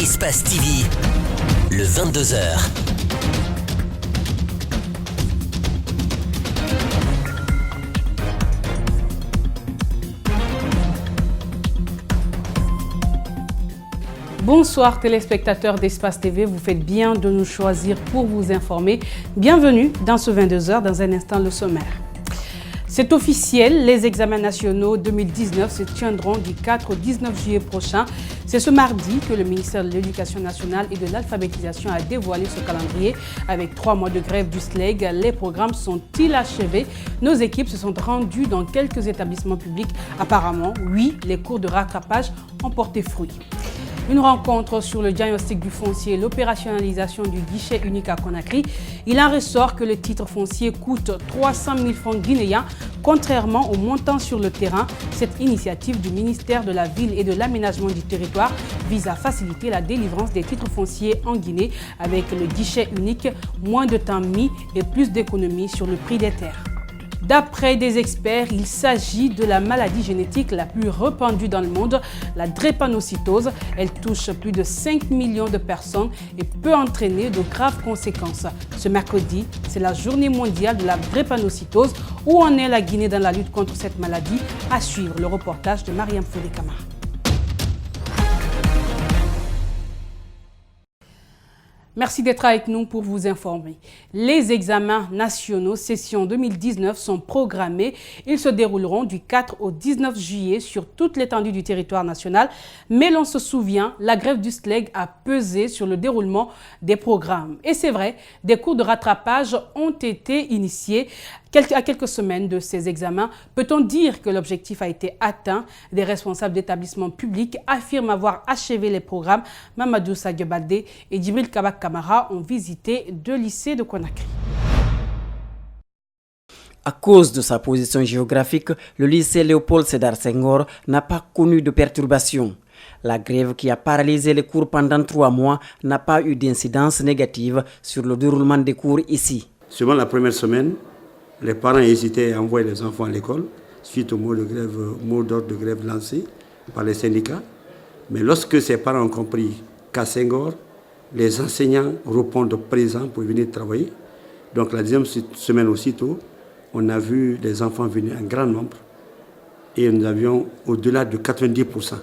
Espace TV, le 22h. Bonsoir téléspectateurs d'Espace TV, vous faites bien de nous choisir pour vous informer. Bienvenue dans ce 22h, dans un instant le sommaire. C'est officiel, les examens nationaux 2019 se tiendront du 4 au 19 juillet prochain. C'est ce mardi que le ministère de l'Éducation nationale et de l'alphabétisation a dévoilé ce calendrier. Avec 3 mois de grève du SLEG, les programmes sont-ils achevés? Nos équipes se sont rendues dans quelques établissements publics. Apparemment, oui, les cours de rattrapage ont porté fruit. Une rencontre sur le diagnostic du foncier et l'opérationnalisation du guichet unique à Conakry. Il en ressort que le titre foncier coûte 300 000 francs guinéens, contrairement au montant sur le terrain. Cette initiative du ministère de la Ville et de l'Aménagement du Territoire vise à faciliter la délivrance des titres fonciers en Guinée avec le guichet unique, moins de temps mis et plus d'économies sur le prix des terres. D'après des experts, il s'agit de la maladie génétique la plus répandue dans le monde, la drépanocytose. Elle touche plus de 5 millions de personnes et peut entraîner de graves conséquences. Ce mercredi, c'est la journée mondiale de la drépanocytose. Où en est la Guinée dans la lutte contre cette maladie? À suivre le reportage de Mariam Fodé-Kamara. Merci d'être avec nous pour vous informer. Les examens nationaux session 2019 sont programmés. Ils se dérouleront du 4 au 19 juillet sur toute l'étendue du territoire national. Mais l'on se souvient, la grève du SLEG a pesé sur le déroulement des programmes. Et c'est vrai, des cours de rattrapage ont été initiés. À quelques semaines de ces examens, peut-on dire que l'objectif a été atteint? Des responsables d'établissements publics affirment avoir achevé les programmes. Mamadou Sadio Baldé et Djibril Kabak Kamara ont visité 2 lycées de Conakry. À cause de sa position géographique, le lycée Léopold Sédar Senghor n'a pas connu de perturbations. La grève qui a paralysé les cours pendant 3 mois n'a pas eu d'incidence négative sur le déroulement des cours ici. Selon la première semaine, les parents hésitaient à envoyer les enfants à l'école suite au mot d'ordre de grève lancé par les syndicats. Mais lorsque ces parents ont compris qu'à Senghor, les enseignants répondent présents pour venir travailler, donc la deuxième semaine aussitôt, on a vu les enfants venir en grand nombre et nous avions au-delà de 90%.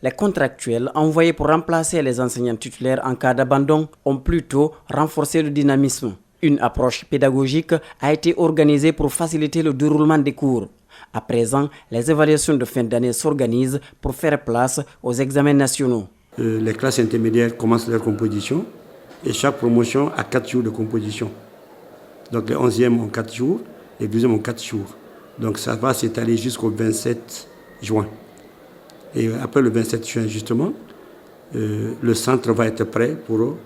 Les contractuels envoyés pour remplacer les enseignants titulaires en cas d'abandon ont plutôt renforcé le dynamisme. Une approche pédagogique a été organisée pour faciliter le déroulement des cours. À présent, les évaluations de fin d'année s'organisent pour faire place aux examens nationaux. Les classes intermédiaires commencent leur composition et chaque promotion a 4 jours de composition. Donc les 11e ont 4 jours, les 12e ont 4 jours. Donc ça va s'étaler jusqu'au 27 juin. Et après le 27 juin, justement, le centre va être prêt pour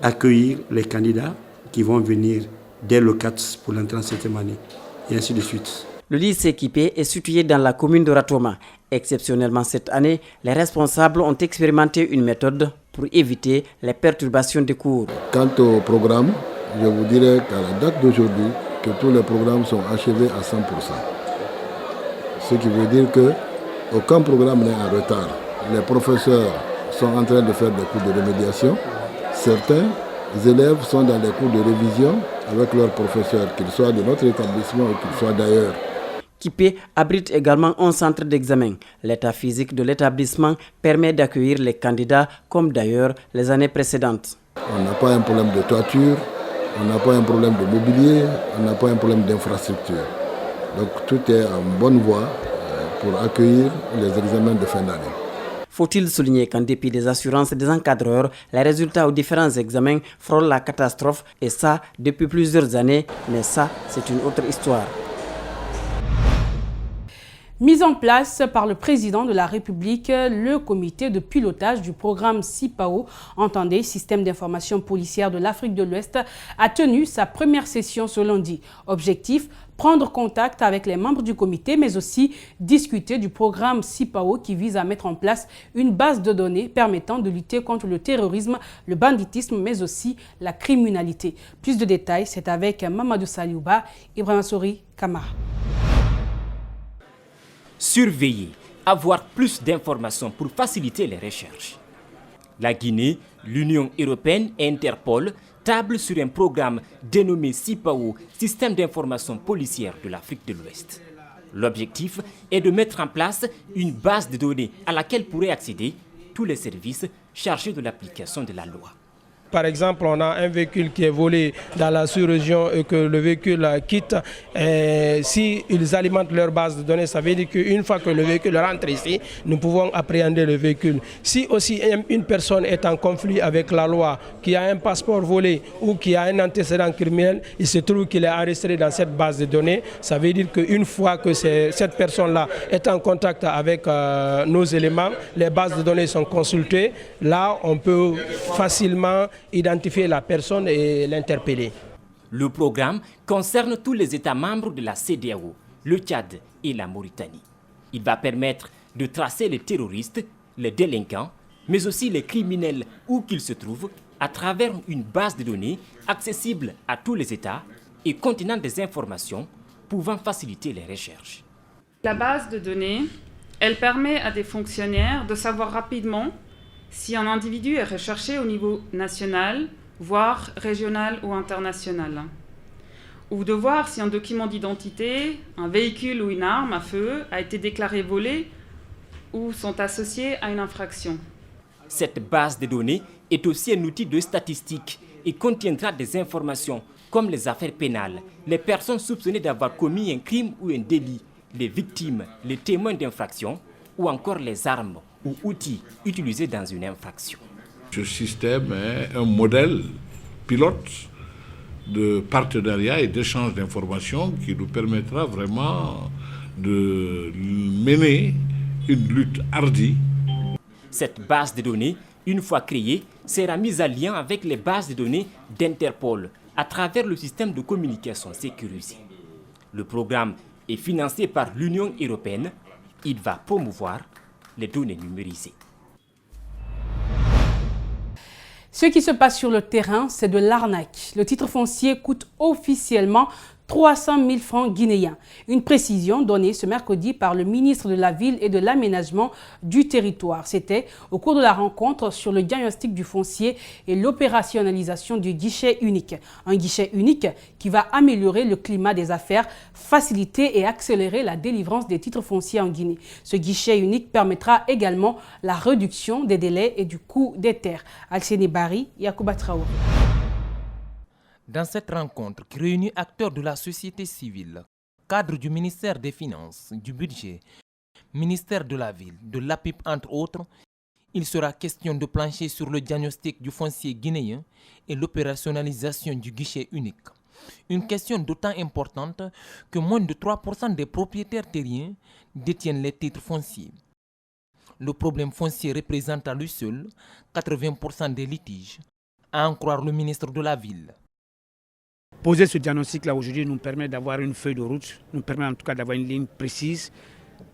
accueillir les candidats qui vont venir dès le 4 pour l'entrée en 7e année, et ainsi de suite. Le lycée équipé est situé dans la commune de Ratoma. Exceptionnellement cette année, les responsables ont expérimenté une méthode pour éviter les perturbations des cours. Quant au programme, je vous dirais qu'à la date d'aujourd'hui, que tous les programmes sont achevés à 100%. Ce qui veut dire qu'aucun programme n'est en retard. Les professeurs sont en train de faire des cours de remédiation. Certains les élèves sont dans les cours de révision avec leurs professeurs, qu'ils soient de notre établissement ou qu'ils soient d'ailleurs. Kipé abrite également un centre d'examen. L'état physique de l'établissement permet d'accueillir les candidats comme d'ailleurs les années précédentes. On n'a pas un problème de toiture, on n'a pas un problème de mobilier, on n'a pas un problème d'infrastructure. Donc tout est en bonne voie pour accueillir les examens de fin d'année. Faut-il souligner qu'en dépit des assurances des encadreurs, les résultats aux différents examens frôlent la catastrophe et ça depuis plusieurs années, mais ça c'est une autre histoire. Mise en place par le président de la République, le comité de pilotage du programme CIPAO, entendez Système d'information policière de l'Afrique de l'Ouest, a tenu sa première session ce lundi. Objectif, prendre contact avec les membres du comité, mais aussi discuter du programme CIPAO qui vise à mettre en place une base de données permettant de lutter contre le terrorisme, le banditisme, mais aussi la criminalité. Plus de détails, c'est avec Mamadou Saliouba, Ibrahim Souri, Kamara. Surveiller, avoir plus d'informations pour faciliter les recherches. La Guinée, l'Union européenne et Interpol tablent sur un programme dénommé SIPAO, Système d'information policière de l'Afrique de l'Ouest. L'objectif est de mettre en place une base de données à laquelle pourraient accéder tous les services chargés de l'application de la loi. Par exemple, on a un véhicule qui est volé dans la sous-région et que le véhicule quitte. S'ils alimentent leur base de données, ça veut dire qu'une fois que le véhicule rentre ici, nous pouvons appréhender le véhicule. Si aussi une personne est en conflit avec la loi, qui a un passeport volé ou qui a un antécédent criminel, il se trouve qu'il est enregistré dans cette base de données. Ça veut dire qu'une fois que cette personne-là est en contact avec nos éléments, les bases de données sont consultées. Là, on peut facilement identifier la personne et l'interpeller. Le programme concerne tous les États membres de la CEDEAO, le Tchad et la Mauritanie. Il va permettre de tracer les terroristes, les délinquants, mais aussi les criminels où qu'ils se trouvent à travers une base de données accessible à tous les États et contenant des informations pouvant faciliter les recherches. La base de données, elle permet à des fonctionnaires de savoir rapidement si un individu est recherché au niveau national, voire régional ou international. Ou de voir si un document d'identité, un véhicule ou une arme à feu a été déclaré volé ou sont associés à une infraction. Cette base de données est aussi un outil de statistique et contiendra des informations comme les affaires pénales, les personnes soupçonnées d'avoir commis un crime ou un délit, les victimes, les témoins d'infraction ou encore les armes ou outils utilisés dans une infraction. Ce système est un modèle pilote de partenariat et d'échange d'informations qui nous permettra vraiment de mener une lutte hardie. Cette base de données, une fois créée, sera mise en lien avec les bases de données d'Interpol à travers le système de communication sécurisé. Le programme est financé par l'Union européenne. Il va promouvoir les données numérisées. Ce qui se passe sur le terrain, c'est de l'arnaque. Le titre foncier coûte officiellement 300 000 francs guinéens. Une précision donnée ce mercredi par le ministre de la Ville et de l'Aménagement du Territoire. C'était au cours de la rencontre sur le diagnostic du foncier et l'opérationnalisation du guichet unique. Un guichet unique qui va améliorer le climat des affaires, faciliter et accélérer la délivrance des titres fonciers en Guinée. Ce guichet unique permettra également la réduction des délais et du coût des terres. Alcéné Bari, Yacouba Traoré. Dans cette rencontre qui réunit acteurs de la société civile, cadres du ministère des Finances, du Budget, ministère de la Ville, de l'APIP entre autres, il sera question de plancher sur le diagnostic du foncier guinéen et l'opérationnalisation du guichet unique. Une question d'autant importante que moins de 3% des propriétaires terriens détiennent les titres fonciers. Le problème foncier représente à lui seul 80% des litiges, à en croire le ministre de la Ville. Poser ce diagnostic-là aujourd'hui nous permet d'avoir une feuille de route, nous permet en tout cas d'avoir une ligne précise.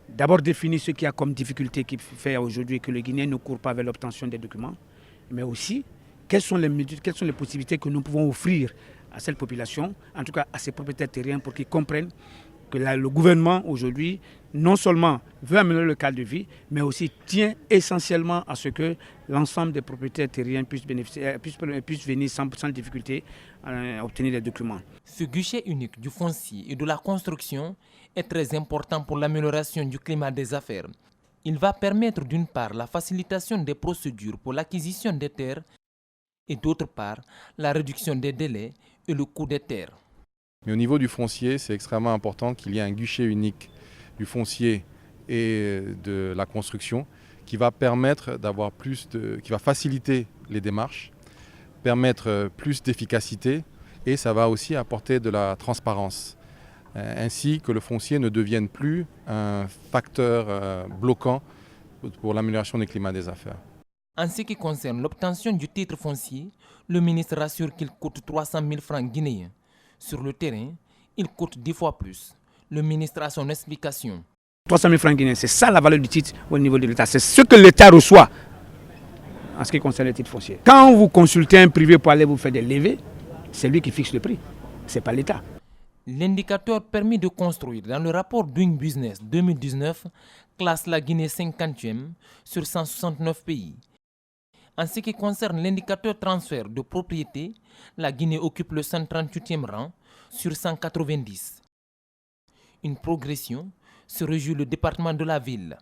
D'abord définir ce qu'il y a comme difficulté qui fait aujourd'hui que le Guinéen ne court pas vers l'obtention des documents, mais aussi quelles sont les mesures, quelles sont les possibilités que nous pouvons offrir à cette population, en tout cas à ces propriétaires terriens pour qu'ils comprennent que le gouvernement aujourd'hui non seulement veut améliorer le cadre de vie, mais aussi tient essentiellement à ce que l'ensemble des propriétaires terriens puissent venir sans difficulté à obtenir des documents. Ce guichet unique du foncier et de la construction est très important pour l'amélioration du climat des affaires. Il va permettre d'une part la facilitation des procédures pour l'acquisition des terres et d'autre part la réduction des délais et le coût des terres. Mais au niveau du foncier, c'est extrêmement important qu'il y ait un guichet unique du foncier et de la construction qui va permettre d'avoir qui va faciliter les démarches, permettre plus d'efficacité et ça va aussi apporter de la transparence, ainsi que le foncier ne devienne plus un facteur bloquant pour l'amélioration du climat des affaires. En ce qui concerne l'obtention du titre foncier, le ministre rassure qu'il coûte 300 000 francs guinéens. Sur le terrain, il coûte 10 fois plus. Le ministre a son explication. 300 000 francs guinéens, c'est ça la valeur du titre au niveau de l'État. C'est ce que l'État reçoit en ce qui concerne le titre foncier. Quand vous consultez un privé pour aller vous faire des levées, c'est lui qui fixe le prix, ce n'est pas l'État. L'indicateur permis de construire dans le rapport Doing Business 2019 classe la Guinée 50e sur 169 pays. En ce qui concerne l'indicateur transfert de propriété, la Guinée occupe le 138e rang sur 190. Une progression se réjouit le département de la Ville.